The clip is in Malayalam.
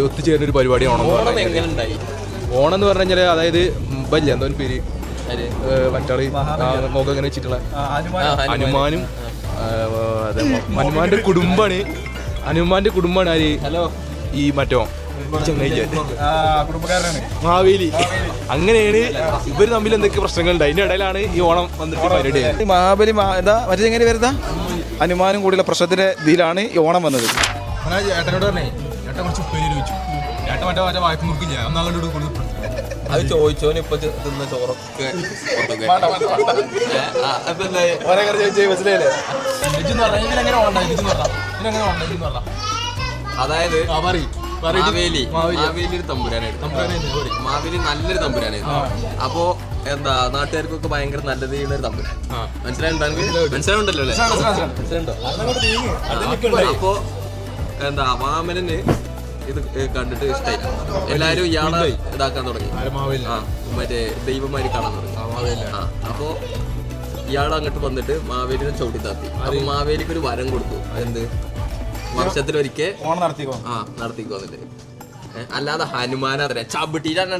ഒത്തുചേരുന്ന ഒരു പരിപാടിയാണ് ഓണം എന്ന് പറഞ്ഞു കഴിഞ്ഞാൽ അതായത് വലിയ എന്തോ പേര് മറ്റാള് മുഖം ഇങ്ങനെ വെച്ചിട്ടുള്ള ഹനുമാനും ഹനുമാന്റെ കുടുംബാണ് ആര് ഈ മറ്റോ മാവേലി. അങ്ങനെയാണ് ഇവര് തമ്മിൽ എന്തൊക്കെ പ്രശ്നങ്ങളുണ്ട്. അതിന്റെ ഇടയിലാണ് ഈ ഓണം വന്നിട്ട് പരിപാടി. മഹാബലി എന്താ മറ്റേ എങ്ങനെ വരുന്ന ഹനുമാനും കൂടിയുള്ള പ്രശ്നത്തിന്റെ ഇതിലാണ് ഈ ഓണം വന്നത്. ഏട്ടനോട് പറഞ്ഞേ ഏട്ടൻ കുറച്ച് ഉപ്പേരി ചോദിച്ചു. ഏട്ടൻ മറ്റേ മറ്റേ വായ്പ മുറിക്കില്ല അത് ചോദിച്ചോന് ഇപ്പൊ തിന്ന ചോറൊക്കെ അതായത് മാവേലി ഒരു തമ്പുരാനായിരുന്നു. മാവേലി നല്ലൊരു തമ്പുരാനായിരുന്നു. അപ്പോ എന്താ നാട്ടുകാർക്കൊക്കെ ഭയങ്കര നല്ലത് ചെയ്യുന്ന ഒരു തമ്പുരാൻ. മനസ്സിലാവുണ്ടല്ലോ അല്ലേ? അപ്പോ എന്താ വാമനന് ഇത് കണ്ടിട്ട് ഇഷ്ടായി. എല്ലാരും ഇയാളെ ഇതാക്കാൻ തുടങ്ങി. മറ്റേ ദൈവമാരി കാണാൻ തുടങ്ങി. അപ്പോ ഇയാൾ അങ്ങോട്ട് വന്നിട്ട് മാവേലിനെ ചവിട്ടി താത്തി. അപ്പൊ മാവേലിക്ക് ഒരു വരം കൊടുത്തു. എന്ത് വർഷത്തിലൊരിക്കൽ നടത്തിക്കോ എന്നിട്ട്. അല്ലാതെ ഹനുമാനെ ചവിട്ടിയിട്ടാണ്